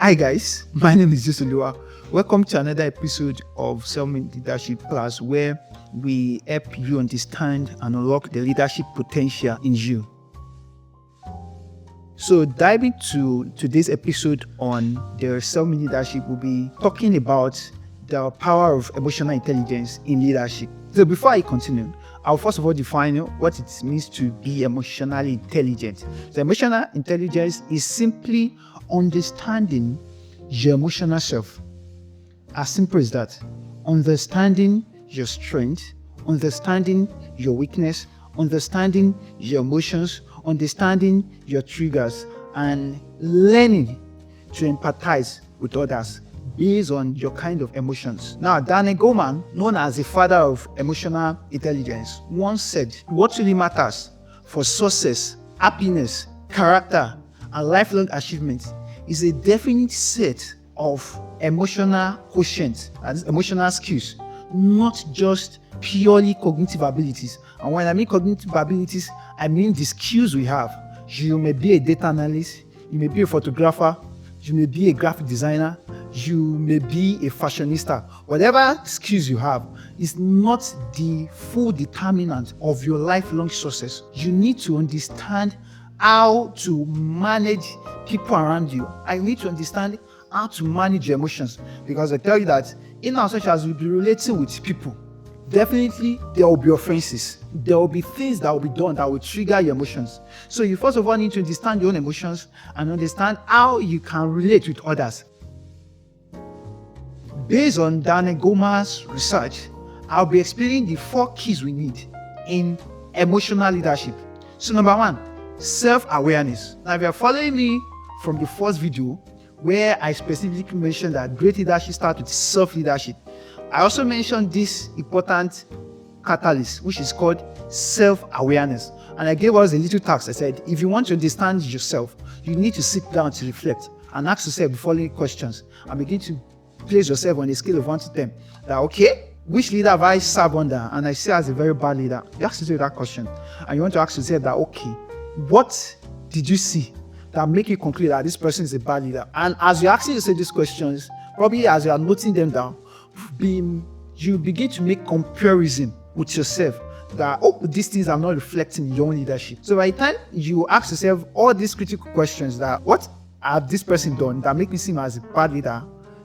Hi guys, my name is Josoluwa. Welcome to another episode of Self-Made Leadership class where we help you understand and unlock the leadership potential in you. So diving to today's episode on the self-made leadership, we'll be talking about the power of emotional intelligence in leadership. So before I continue, I'll first of all define what it means to be emotionally intelligent. So emotional intelligence is simply understanding your emotional self. As simple as that. Understanding your strength, understanding your weakness, understanding your emotions, understanding your triggers, and learning to empathize with others based on your kind of emotions. Now, Daniel Goleman, known as the father of emotional intelligence, once said, what really matters for success, happiness, character, and lifelong achievement is a definite set of emotional quotient, and emotional skills, not just purely cognitive abilities. And when I mean cognitive abilities, I mean the skills we have. You may be a data analyst, you may be a photographer, you may be a graphic designer, you may be a fashionista. Whatever skills you have is not the full determinant of your lifelong success. You need to understand how to manage people around you. I need to understand how to manage your emotions, because I tell you that in our such as we'll be relating with people, definitely there will be offenses. There will be things that will be done that will trigger your emotions. So you first of all need to understand your own emotions and understand how you can relate with others. Based on Daniel Goleman's research, I'll be explaining the 4 keys we need in emotional leadership. So number 1, self-awareness. Now if you're following me from the first video where I specifically mentioned that great leadership starts with self-leadership, I also mentioned this important catalyst which is called self-awareness. And I gave us a little task. I said, if you want to understand yourself, you need to sit down to reflect and ask yourself the following questions and begin to place yourself on a scale of 1 to 10. That okay, which leader have I served under and I see as a very bad leader? You ask yourself that question, and you want to ask yourself that okay, what did you see that make you conclude that this person is a bad leader? And as you're asking yourself these questions, probably as you are noting them down, you begin to make comparison with yourself that these things are not reflecting your own leadership. So by the time you ask yourself all these critical questions, that what have this person done that make me seem as a bad leader?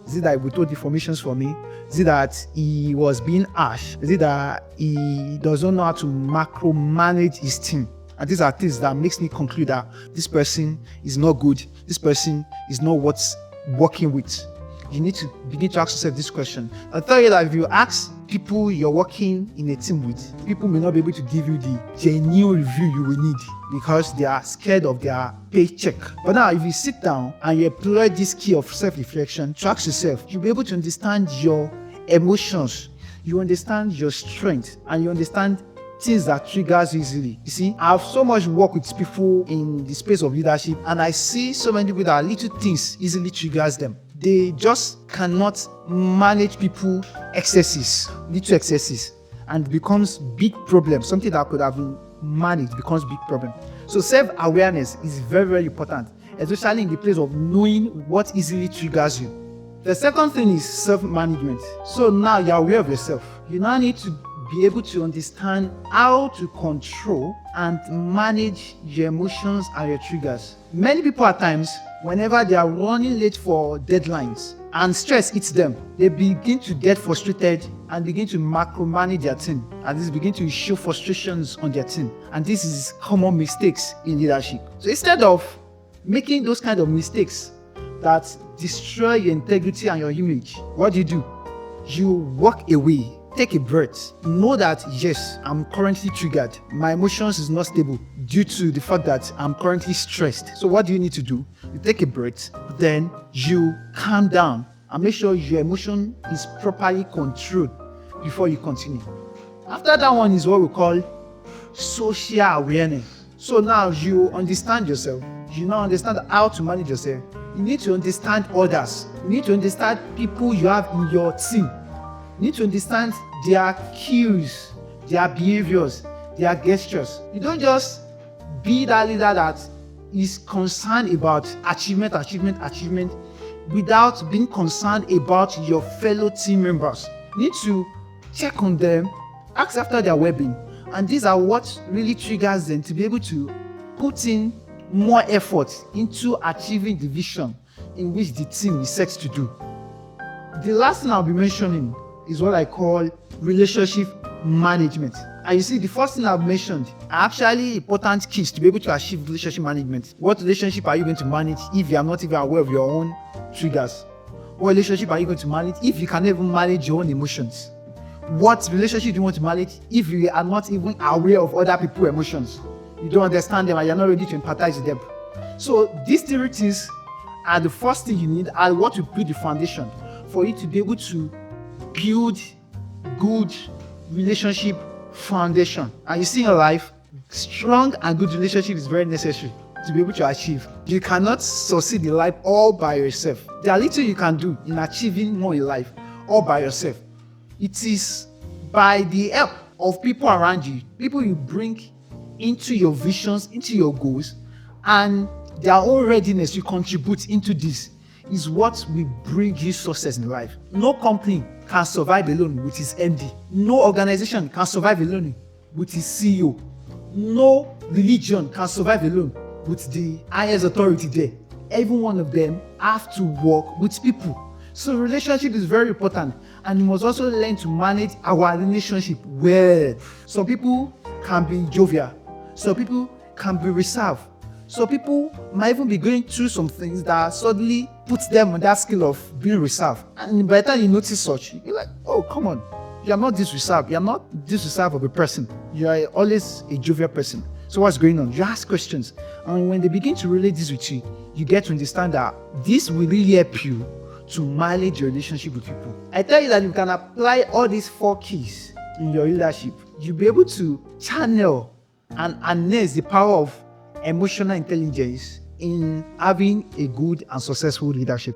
Is it that he withheld information from me? Is it that he was being harsh? Is it that he doesn't know how to macro-manage his team? And these are things that makes me conclude that this person is not good. This person is not what's working with. You need to begin to ask yourself this question. I'll tell you that if you ask people you're working in a team with, people may not be able to give you the genuine review you will need because they are scared of their paycheck. But now, if you sit down and you employ this key of self-reflection to ask yourself, you'll be able to understand your emotions, you understand your strength, and you understand things that triggers easily. You see, I have so much work with people in the space of leadership, and I see so many people that little things easily triggers them. They just cannot manage people excesses, little excesses, and it becomes big problem. Something that could have been managed becomes big problem. So self-awareness is very, very important, especially in the place of knowing what easily triggers you. The second thing is self-management. So now you're aware of yourself. You now need to be able to understand how to control and manage your emotions and your triggers. Many people at times, whenever they are running late for deadlines and stress hits them, they begin to get frustrated and begin to macro-manage their team. And this begin to show frustrations on their team. And this is common mistakes in leadership. So instead of making those kind of mistakes that destroy your integrity and your image, what do? You walk away. Take a breath. Know that yes, I'm currently triggered. My emotions is not stable due to the fact that I'm currently stressed. So what do you need to do? You take a breath, then you calm down and make sure your emotion is properly controlled before you continue. After that one is what we call social awareness. So now you understand yourself. You now understand how to manage yourself. You need to understand others. You need to understand people you have in your team. You need to understand their cues, their behaviors, their gestures. You don't just be that leader that is concerned about achievement. without being concerned about your fellow team members. You need to check on them, ask after their well-being, and these are what really triggers them to be able to put in more effort into achieving the vision in which the team is set to do. The last thing I'll be mentioning is what I call relationship management. And you see, the first thing I've mentioned are actually important keys to be able to achieve relationship management. What relationship are you going to manage if you are not even aware of your own triggers? What relationship are you going to manage if you can't even manage your own emotions? What relationship do you want to manage if you are not even aware of other people's emotions? You don't understand them and you're not ready to empathize with them. So these three things are the first thing you need and what will build the foundation for you to be able to build good relationship foundation. And you see in life, strong and good relationship is very necessary to be able to achieve. You cannot succeed in life all by yourself. There are little you can do in achieving more in life all by yourself. It is by the help of people around you, people you bring into your visions, into your goals, and their own readiness you contribute into this is what will bring you success in life. No company can survive alone with its MD. No organization can survive alone with its CEO. No religion can survive alone with the highest authority there. Every one of them have to work with people. So relationship is very important, and you must also learn to manage our relationship well. Some people can be jovial. Some people can be reserved. Some people might even be going through some things that suddenly puts them on that scale of being reserved. And by the time you notice such, you're like, oh, come on. You are not this reserved. You are not this reserved of a person. You are always a jovial person. So what's going on? You ask questions. And when they begin to relate this with you, you get to understand that this will really help you to manage your relationship with people. I tell you that you can apply all these 4 keys in your leadership. You'll be able to channel and harness the power of emotional intelligence in having a good and successful leadership.